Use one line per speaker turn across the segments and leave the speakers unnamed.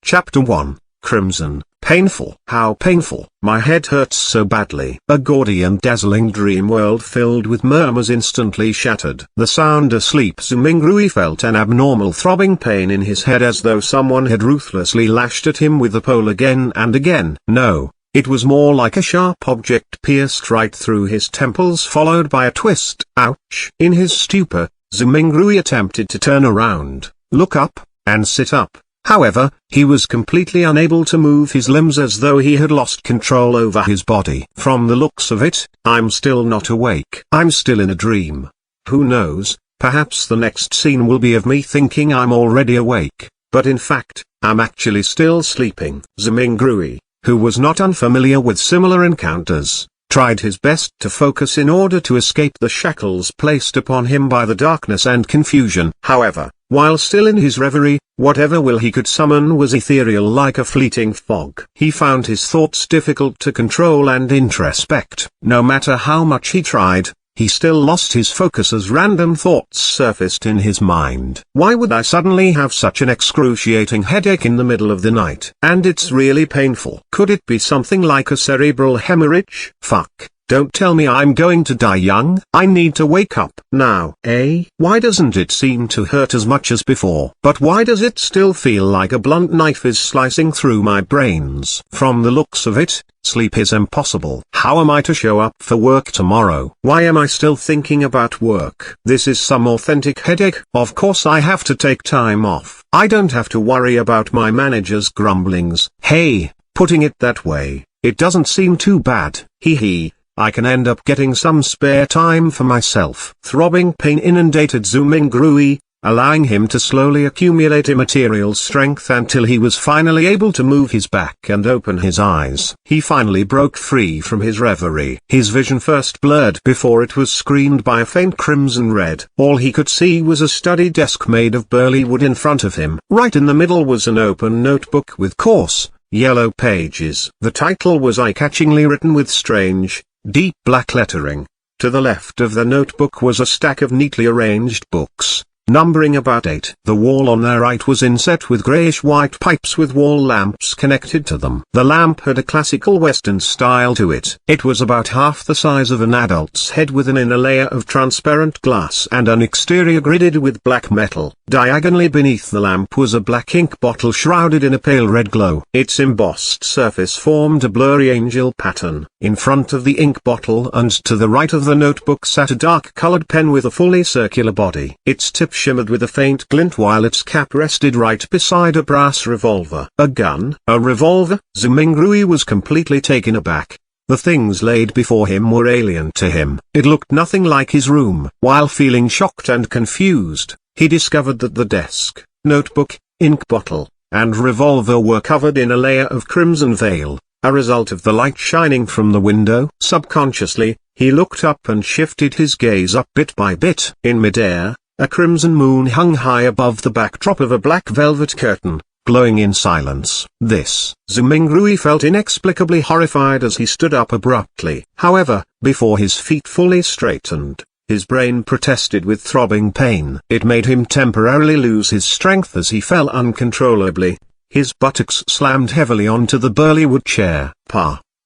Chapter 1, Crimson. Painful. How painful. My head hurts so badly. A gaudy and dazzling dream world filled with murmurs instantly shattered. The sound asleep Zhou Mingrui felt an abnormal throbbing pain in his head as though someone had ruthlessly lashed at him with a pole again and again. No, it was more like a sharp object pierced right through his temples followed by a twist. Ouch! In his stupor, Zhou Mingrui attempted to turn around, look up, and sit up. However, he was completely unable to move his limbs as though he had lost control over his body. From the looks of it, I'm still not awake. I'm still in a dream. Who knows, perhaps the next scene will be of me thinking I'm already awake, but in fact, I'm actually still sleeping. Zhou Mingrui, who was not unfamiliar with similar encounters, tried his best to focus in order to escape the shackles placed upon him by the darkness and confusion. However, while still in his reverie, whatever will he could summon was ethereal like a fleeting fog. He found his thoughts difficult to control and introspect. No matter how much he tried, he still lost his focus as random thoughts surfaced in his mind. Why would I suddenly have such an excruciating headache in the middle of the night? And it's really painful. Could it be something like a cerebral hemorrhage? Fuck. Don't tell me I'm going to die young. I need to wake up now. Why doesn't it seem to hurt as much as before? But why does it still feel like a blunt knife is slicing through my brains? From the looks of it, sleep is impossible. How am I to show up for work tomorrow? Why am I still thinking about work? This is some authentic headache. Of course I have to take time off. I don't have to worry about my manager's grumblings. Hey, putting it that way, it doesn't seem too bad. Hee. I can end up getting some spare time for myself. Throbbing pain inundated Zhou Mingrui, allowing him to slowly accumulate immaterial strength until he was finally able to move his back and open his eyes. He finally broke free from his reverie. His vision first blurred before it was screened by a faint crimson red. All he could see was a study desk made of burly wood in front of him. Right in the middle was an open notebook with coarse, yellow pages. The title was eye-catchingly written with strange, deep black lettering. To the left of the notebook was a stack of neatly arranged books, numbering about 8. The wall on their right was inset with greyish-white pipes with wall lamps connected to them. The lamp had a classical Western style to it. It was about half the size of an adult's head with an inner layer of transparent glass and an exterior gridded with black metal. Diagonally beneath the lamp was a black ink bottle shrouded in a pale red glow. Its embossed surface formed a blurry angel pattern. In front of the ink bottle and to the right of the notebook sat a dark-colored pen with a fully circular body. Its tip shimmered with a faint glint while its cap rested right beside a brass revolver. A gun? A revolver? Zhou Mingrui was completely taken aback. The things laid before him were alien to him. It looked nothing like his room. While feeling shocked and confused, he discovered that the desk, notebook, ink bottle, and revolver were covered in a layer of crimson veil, a result of the light shining from the window. Subconsciously, he looked up and shifted his gaze up bit by bit. In midair, a crimson moon hung high above the backdrop of a black velvet curtain, glowing in silence. Zhou Mingrui felt inexplicably horrified as he stood up abruptly. However, before his feet fully straightened, his brain protested with throbbing pain. It made him temporarily lose his strength as he fell uncontrollably. His buttocks slammed heavily onto the burly wood chair.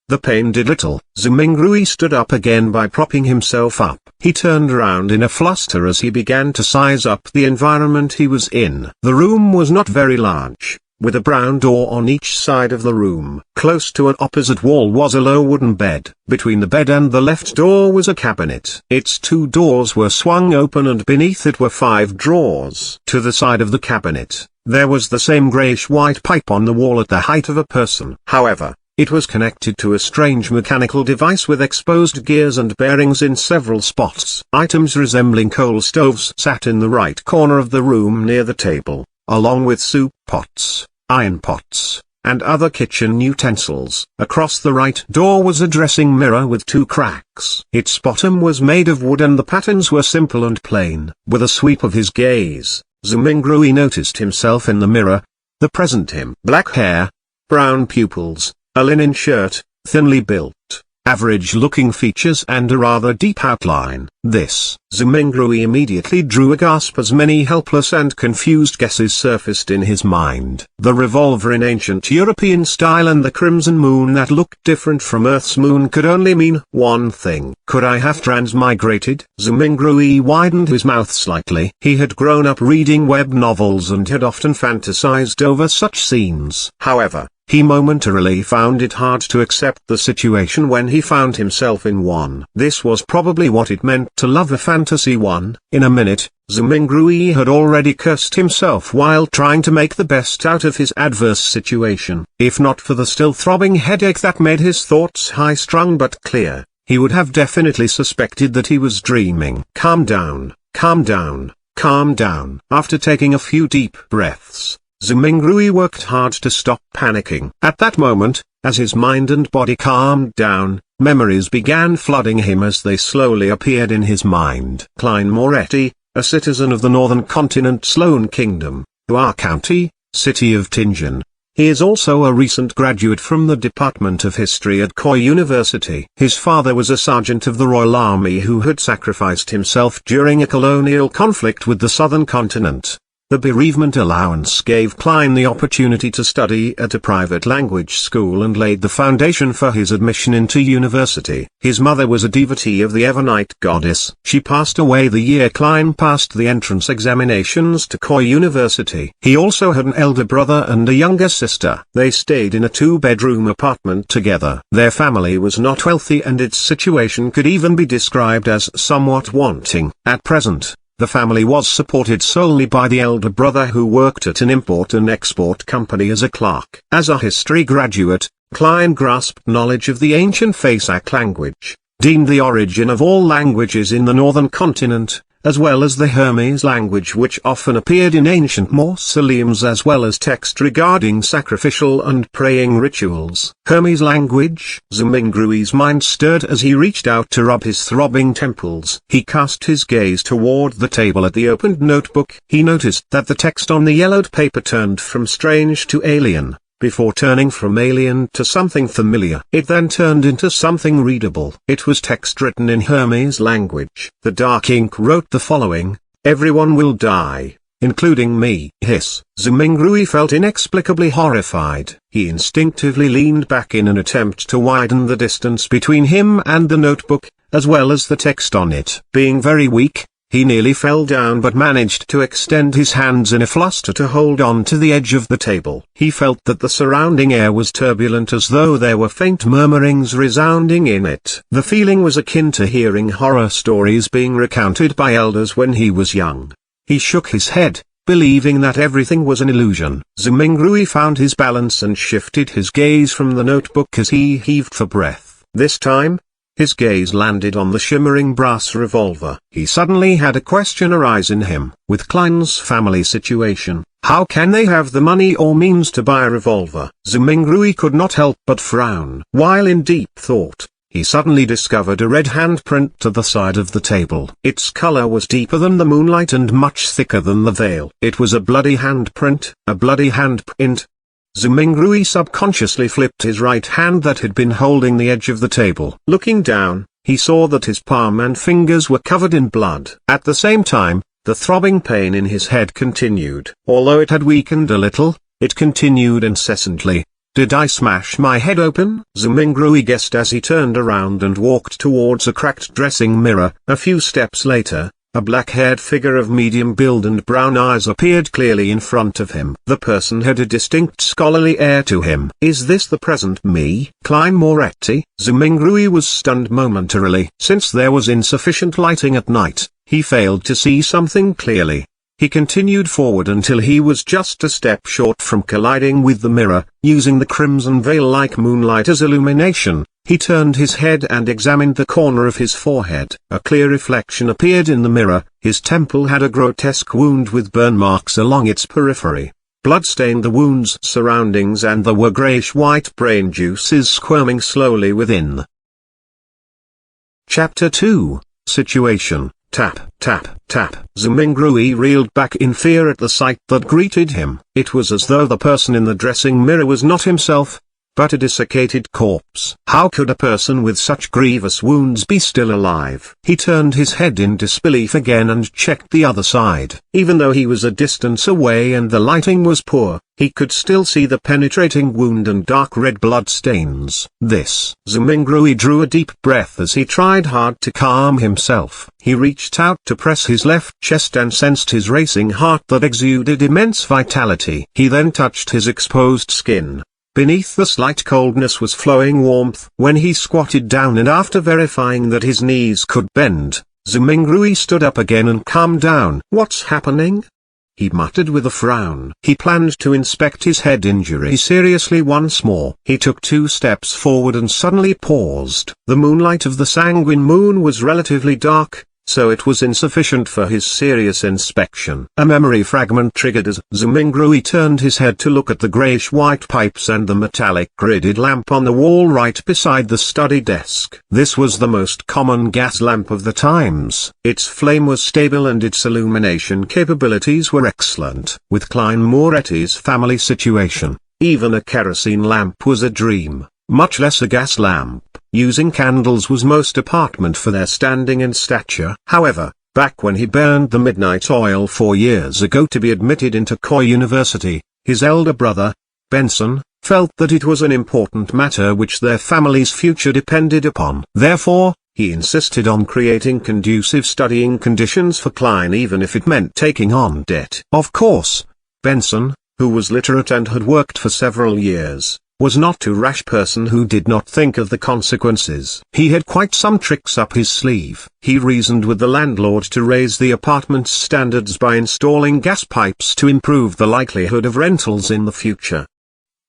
The pain did little. Zhou Mingrui stood up again by propping himself up. He turned around in a fluster as he began to size up the environment he was in. The room was not very large, with a brown door on each side of the room. Close to an opposite wall was a low wooden bed. Between the bed and the left door was a cabinet. Its 2 doors were swung open and beneath it were 5 drawers. To the side of the cabinet, there was the same greyish-white pipe on the wall at the height of a person. However, it was connected to a strange mechanical device with exposed gears and bearings in several spots. Items resembling coal stoves sat in the right corner of the room near the table, along with soup pots, iron pots, and other kitchen utensils. Across the right door was a dressing mirror with 2 cracks. Its bottom was made of wood and the patterns were simple and plain. With a sweep of his gaze, Zhou Mingrui noticed himself in the mirror. The present him. Black hair, brown pupils, a linen shirt, thinly built, average-looking features and a rather deep outline. This, Zhou Mingrui immediately drew a gasp as many helpless and confused guesses surfaced in his mind. The revolver in ancient European style and the crimson moon that looked different from Earth's moon could only mean one thing. Could I have transmigrated? Zhou Mingrui widened his mouth slightly. He had grown up reading web novels and had often fantasized over such scenes. However, he momentarily found it hard to accept the situation when he found himself in one. This was probably what it meant to love a fantasy one. In a minute, Zhou Mingrui had already cursed himself while trying to make the best out of his adverse situation. If not for the still throbbing headache that made his thoughts high-strung but clear, he would have definitely suspected that he was dreaming. Calm down, calm down, calm down. After taking a few deep breaths, Zhou Mingrui worked hard to stop panicking. At that moment, as his mind and body calmed down, memories began flooding him as they slowly appeared in his mind. Klein Moretti, a citizen of the northern continent Sloan Kingdom, Hua County, city of Tianjin. He is also a recent graduate from the Department of History at Koi University. His father was a sergeant of the Royal Army who had sacrificed himself during a colonial conflict with the southern continent. The bereavement allowance gave Klein the opportunity to study at a private language school and laid the foundation for his admission into university. His mother was a devotee of the Evernight goddess. She passed away the year Klein passed the entrance examinations to Koi University. He also had an elder brother and a younger sister. They stayed in a two-bedroom apartment together. Their family was not wealthy and its situation could even be described as somewhat wanting. At present, the family was supported solely by the elder brother who worked at an import and export company as a clerk. As a history graduate, Klein grasped knowledge of the ancient Phasak language, deemed the origin of all languages in the northern continent, as well as the Hermes language which often appeared in ancient mausoleums as well as text regarding sacrificial and praying rituals. Hermes language? Zhou Mingrui's mind stirred as he reached out to rub his throbbing temples. He cast his gaze toward the table at the opened notebook. He noticed that the text on the yellowed paper turned from strange to alien, before turning from alien to something familiar. It then turned into something readable. It was text written in Hermes language. The dark ink wrote the following: "Everyone will die, including me." Hiss. Zhou Mingrui felt inexplicably horrified. He instinctively leaned back in an attempt to widen the distance between him and the notebook, as well as the text on it. Being very weak, he nearly fell down but managed to extend his hands in a fluster to hold on to the edge of the table. He felt that the surrounding air was turbulent as though there were faint murmurings resounding in it. The feeling was akin to hearing horror stories being recounted by elders when he was young. He shook his head, believing that everything was an illusion. Zhou Mingrui found his balance and shifted his gaze from the notebook as he heaved for breath. This time, his gaze landed on the shimmering brass revolver. He suddenly had a question arise in him. With Klein's family situation, how can they have the money or means to buy a revolver? Zhou Mingrui could not help but frown. While in deep thought, he suddenly discovered a red handprint to the side of the table. Its color was deeper than the moonlight and much thicker than the veil. It was a bloody handprint. A bloody handprint. Zhou Mingrui subconsciously flipped his right hand that had been holding the edge of the table. Looking down, he saw that his palm and fingers were covered in blood. At the same time, the throbbing pain in his head continued. Although it had weakened a little, it continued incessantly. Did I smash my head open? Zhou Mingrui guessed as he turned around and walked towards a cracked dressing mirror. A few steps later, a black-haired figure of medium build and brown eyes appeared clearly in front of him. The person had a distinct scholarly air to him. Is this the present me? Klein Moretti? Zhou Mingrui was stunned momentarily. Since there was insufficient lighting at night, he failed to see something clearly. He continued forward until he was just a step short from colliding with the mirror. Using the crimson veil-like moonlight as illumination, he turned his head and examined the corner of his forehead. A clear reflection appeared in the mirror. His temple had a grotesque wound with burn marks along its periphery. Blood stained the wound's surroundings and there were grayish-white brain juices squirming slowly within. Chapter 2, Situation. Tap, tap, tap. Zhou Mingrui reeled back in fear at the sight that greeted him. It was as though the person in the dressing mirror was not himself. but a desiccated corpse. How could a person with such grievous wounds be still alive? He turned his head in disbelief again and checked the other side. Even though he was a distance away and the lighting was poor, he could still see the penetrating wound and dark red blood stains. Zhou Mingrui drew a deep breath as he tried hard to calm himself. He reached out to press his left chest and sensed his racing heart that exuded immense vitality. He then touched his exposed skin. Beneath the slight coldness was flowing warmth. When he squatted down and after verifying that his knees could bend, Zhou Mingrui stood up again and calmed down. "What's happening?" he muttered with a frown. He planned to inspect his head injury seriously once more. He took 2 steps forward and suddenly paused. The moonlight of the sanguine moon was relatively dark, so it was insufficient for his serious inspection. A memory fragment triggered as Zhou Mingrui turned his head to look at the greyish-white pipes and the metallic gridded lamp on the wall right beside the study desk. This was the most common gas lamp of the times. Its flame was stable and its illumination capabilities were excellent. With Klein Moretti's family situation, even a kerosene lamp was a dream, much less a gas lamp. Using candles was most apartment for their standing and stature. However, back when he burned the midnight oil 4 years ago to be admitted into Koi University, his elder brother, Benson, felt that it was an important matter which their family's future depended upon. Therefore, he insisted on creating conducive studying conditions for Klein even if it meant taking on debt. Of course, Benson, who was literate and had worked for several years, was not a rash person who did not think of the consequences. He had quite some tricks up his sleeve. He reasoned with the landlord to raise the apartment's standards by installing gas pipes to improve the likelihood of rentals in the future.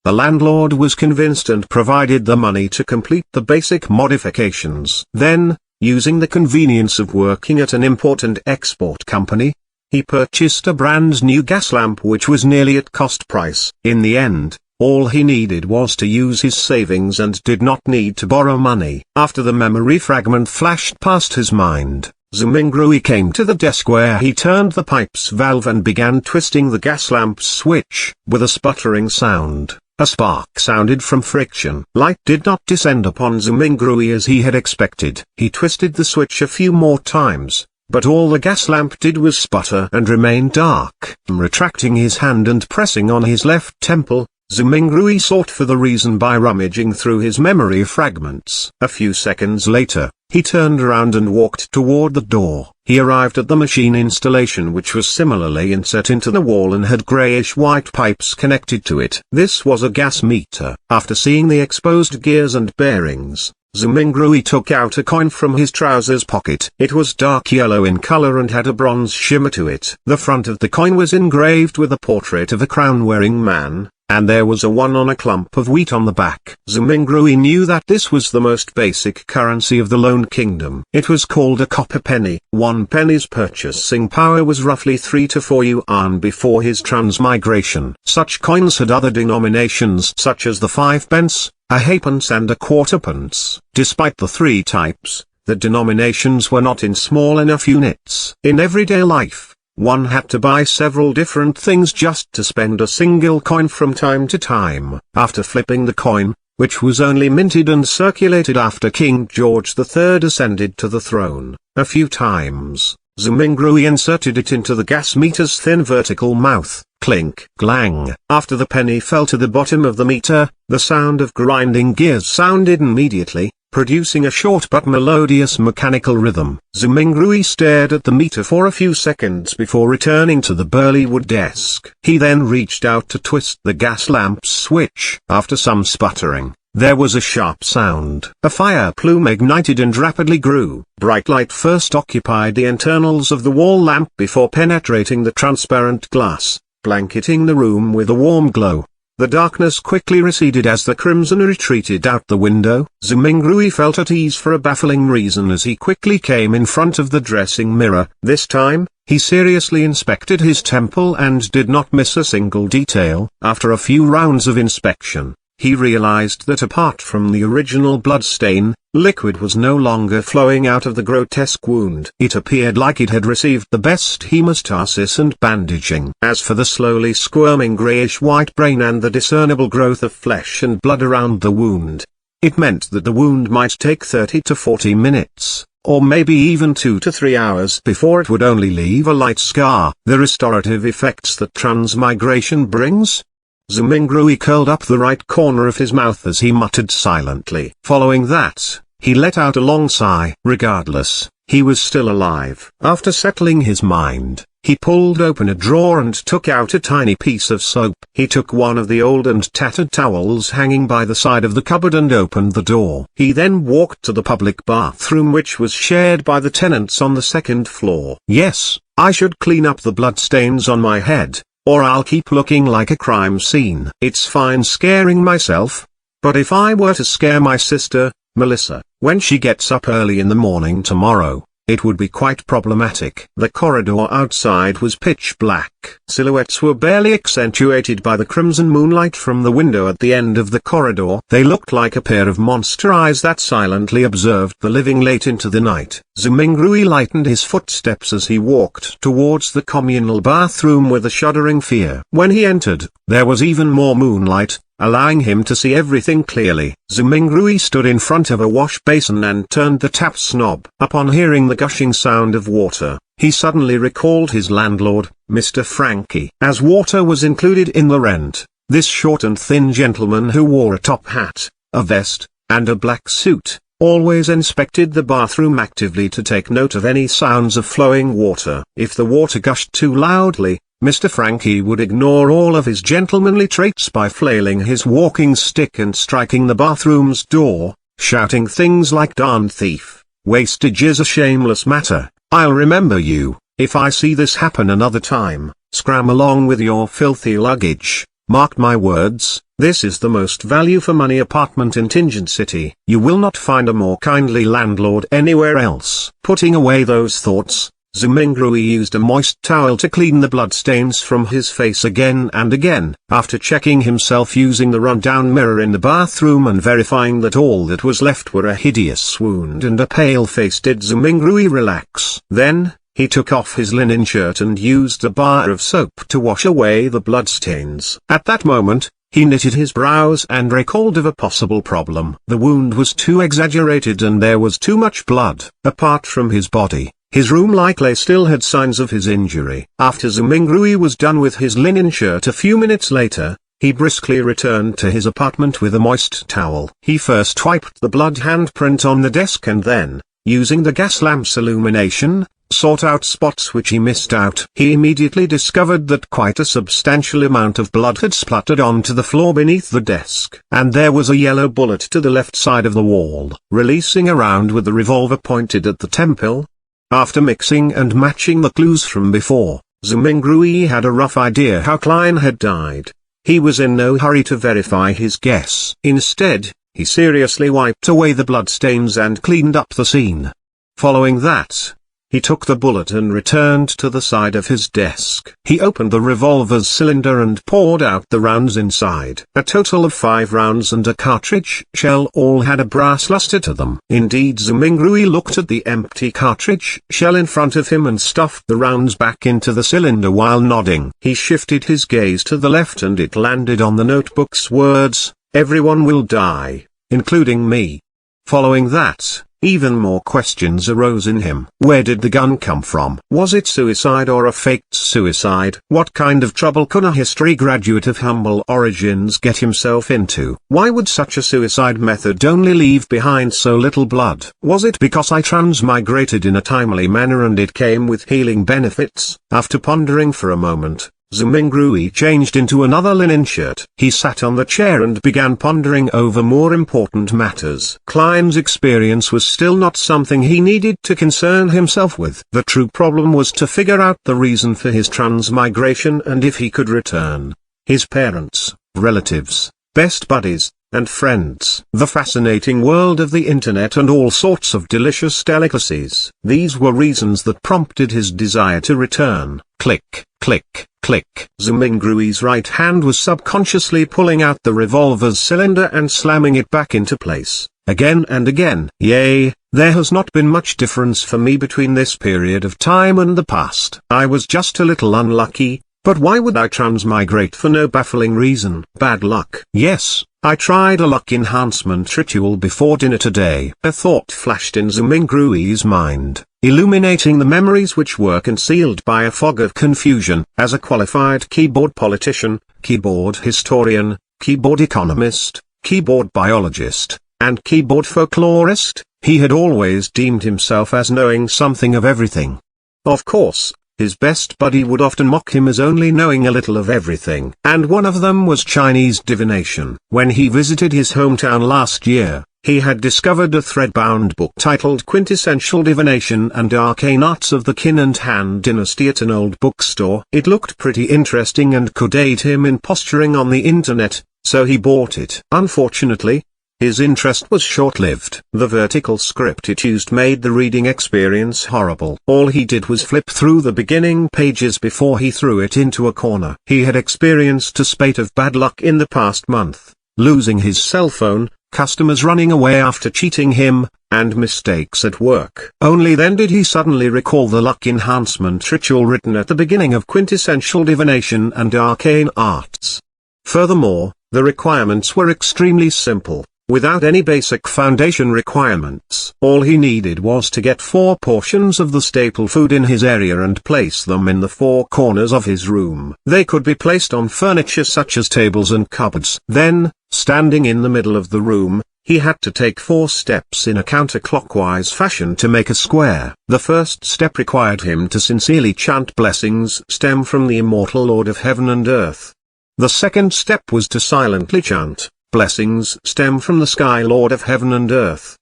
The landlord was convinced and provided the money to complete the basic modifications. Then, using the convenience of working at an import and export company, he purchased a brand new gas lamp which was nearly at cost price. In the end, all he needed was to use his savings and did not need to borrow money. After the memory fragment flashed past his mind, Zhou Mingrui came to the desk where he turned the pipe's valve and began twisting the gas lamp's switch. With a sputtering sound, a spark sounded from friction. Light did not descend upon Zhou Mingrui as he had expected. He twisted the switch a few more times, but all the gas lamp did was sputter and remain dark. Retracting his hand and pressing on his left temple, Zhou Mingrui sought for the reason by rummaging through his memory fragments. A few seconds later, he turned around and walked toward the door. He arrived at the machine installation which was similarly inset into the wall and had greyish-white pipes connected to it. This was a gas meter. After seeing the exposed gears and bearings, Zhou Mingrui took out a coin from his trousers pocket. It was dark yellow in color and had a bronze shimmer to it. The front of the coin was engraved with a portrait of a crown-wearing man, and there was a 1 on a clump of wheat on the back. Zhou Mingrui knew that this was the most basic currency of the Lone Kingdom. It was called a copper penny. 1 penny's purchasing power was roughly 3 to 4 yuan before his transmigration. Such coins had other denominations such as the 5 pence, a halfpence and a quarterpence. Despite the 3 types, the denominations were not in small enough units. In everyday life, one had to buy several different things just to spend a single coin from time to time. After flipping the coin, which was only minted and circulated after King George III ascended to the throne, a few times, Zhou Mingrui inserted it into the gas meter's thin vertical mouth. Clink, clang. After the penny fell to the bottom of the meter, the sound of grinding gears sounded immediately, producing a short but melodious mechanical rhythm. Zhou Mingrui stared at the meter for a few seconds before returning to the burly wood desk. He then reached out to twist the gas lamp's switch. After some sputtering, there was a sharp sound. A fire plume ignited and rapidly grew. Bright light first occupied the internals of the wall lamp before penetrating the transparent glass, blanketing the room with a warm glow. The darkness quickly receded as the crimson retreated out the window. Zhou Mingrui felt at ease for a baffling reason as he quickly came in front of the dressing mirror. This time, he seriously inspected his temple and did not miss a single detail. After a few rounds of inspection, he realized that apart from the original bloodstain, liquid was no longer flowing out of the grotesque wound. It appeared like it had received the best hemostasis and bandaging. As for the slowly squirming greyish-white brain and the discernible growth of flesh and blood around the wound, it meant that the wound might take 30 to 40 minutes, or maybe even 2 to 3 hours before it would only leave a light scar. The restorative effects that transmigration brings? Zhou Mingrui curled up the right corner of his mouth as he muttered silently. Following that, he let out a long sigh. Regardless, he was still alive. After settling his mind, he pulled open a drawer and took out a tiny piece of soap. He took one of the old and tattered towels hanging by the side of the cupboard and opened the door. He then walked to the public bathroom, which was shared by the tenants on the second floor. Yes, I should clean up the bloodstains on my head, or I'll keep looking like a crime scene. It's fine scaring myself, but if I were to scare my sister, Melissa, when she gets up early in the morning tomorrow, it would be quite problematic. The corridor outside was pitch black. Silhouettes were barely accentuated by the crimson moonlight from the window at the end of the corridor. They looked like a pair of monster eyes that silently observed the living late into the night. Zhou Mingrui lightened his footsteps as he walked towards the communal bathroom with a shuddering fear. When he entered, there was even more moonlight, allowing him to see everything clearly. Zhou Mingrui stood in front of a wash basin and turned the tap's knob. Upon hearing the gushing sound of water, he suddenly recalled his landlord, Mr. Frankie. As water was included in the rent, this short and thin gentleman who wore a top hat, a vest, and a black suit, always inspected the bathroom actively to take note of any sounds of flowing water. If the water gushed too loudly, Mr. Frankie would ignore all of his gentlemanly traits by flailing his walking stick and striking the bathroom's door, shouting things like "darn thief, wastage is a shameless matter, I'll remember you, if I see this happen another time, scram along with your filthy luggage, mark my words, this is the most value for money apartment in Tingent City. You will not find a more kindly landlord anywhere else." Putting away those thoughts, Zhou Mingrui used a moist towel to clean the bloodstains from his face again and again. After checking himself using the rundown mirror in the bathroom and verifying that all that was left were a hideous wound and a pale face, did Zhou Mingrui relax. Then, he took off his linen shirt and used a bar of soap to wash away the bloodstains. At that moment, he knitted his brows and recalled of a possible problem. The wound was too exaggerated and there was too much blood. Apart from his body, his room likely still had signs of his injury. After Zhou Mingrui was done with his linen shirt a few minutes later, he briskly returned to his apartment with a moist towel. He first wiped the blood handprint on the desk and then, using the gas lamp's illumination, sought out spots which he missed out. He immediately discovered that quite a substantial amount of blood had spluttered onto the floor beneath the desk. And there was a yellow bullet to the left side of the wall. Releasing a round with the revolver pointed at the temple, after mixing and matching the clues from before, Zhou Mingrui had a rough idea how Klein had died. He was in no hurry to verify his guess. Instead, he seriously wiped away the bloodstains and cleaned up the scene. Following that, he took the bullet and returned to the side of his desk. He opened the revolver's cylinder and poured out the rounds inside. A total of 5 rounds and a cartridge shell all had a brass luster to them. Indeed, Zhou Mingrui looked at the empty cartridge shell in front of him and stuffed the rounds back into the cylinder while nodding. He shifted his gaze to the left and it landed on the notebook's words, "Everyone will die, including me." Following that, even more questions arose in him. Where did the gun come from? Was it suicide or a faked suicide? What kind of trouble could a history graduate of humble origins get himself into? Why would such a suicide method only leave behind so little blood? Was it because I transmigrated in a timely manner and it came with healing benefits? After pondering for a moment, Zhou Mingrui changed into another linen shirt. He sat on the chair and began pondering over more important matters. Klein's experience was still not something he needed to concern himself with. The true problem was to figure out the reason for his transmigration and if he could return. His parents, relatives, best buddies, and friends. The fascinating world of the internet and all sorts of delicious delicacies. These were reasons that prompted his desire to return. Click, click, Click. Zhou Mingrui's right hand was subconsciously pulling out the revolver's cylinder and slamming it back into place, again and again. Yea, there has not been much difference for me between this period of time and the past. I was just a little unlucky, but why would I transmigrate for no baffling reason? Bad luck. Yes, I tried a luck enhancement ritual before dinner today. A thought flashed in Zhou Mingrui's mind, illuminating the memories which were concealed by a fog of confusion. As a qualified keyboard politician, keyboard historian, keyboard economist, keyboard biologist, and keyboard folklorist, he had always deemed himself as knowing something of everything. Of course, his best buddy would often mock him as only knowing a little of everything. And one of them was Chinese divination. When he visited his hometown last year, he had discovered a thread-bound book titled Quintessential Divination and Arcane Arts of the Qin and Han Dynasty at an old bookstore. It looked pretty interesting and could aid him in posturing on the internet, so he bought it. Unfortunately, his interest was short-lived. The vertical script it used made the reading experience horrible. All he did was flip through the beginning pages before he threw it into a corner. He had experienced a spate of bad luck in the past month, losing his cell phone, customers running away after cheating him, and mistakes at work. Only then did he suddenly recall the luck enhancement ritual written at the beginning of Quintessential Divination and Arcane Arts. Furthermore, the requirements were extremely simple. Without any basic foundation requirements. All he needed was to get 4 portions of the staple food in his area and place them in the 4 corners of his room. They could be placed on furniture such as tables and cupboards. Then, standing in the middle of the room, he had to take 4 steps in a counterclockwise fashion to make a square. The first step required him to sincerely chant blessings stem from the immortal Lord of Heaven and Earth. The second step was to silently chant blessings stem from the Sky Lord of Heaven and Earth.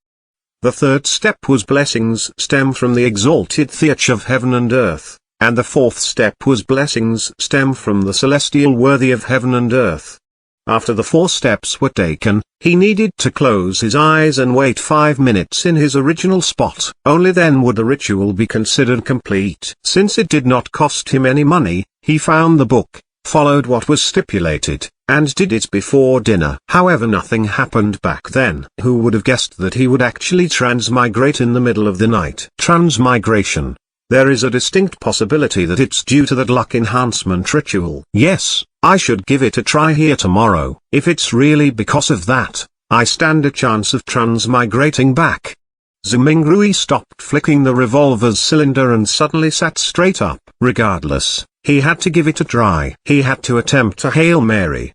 The third step was blessings stem from the exalted Theach of Heaven and Earth, and the fourth step was blessings stem from the celestial worthy of Heaven and Earth. After the 4 steps were taken, he needed to close his eyes and wait 5 minutes in his original spot. Only then would the ritual be considered complete. Since it did not cost him any money, he found the book, followed what was stipulated, and did it before dinner. However, nothing happened back then. Who would have guessed that he would actually transmigrate in the middle of the night? Transmigration. There is a distinct possibility that it's due to that luck enhancement ritual. Yes, I should give it a try here tomorrow. If it's really because of that, I stand a chance of transmigrating back. Zhou Mingrui stopped flicking the revolver's cylinder and suddenly sat straight up. Regardless, he had to give it a try. He had to attempt a Hail Mary,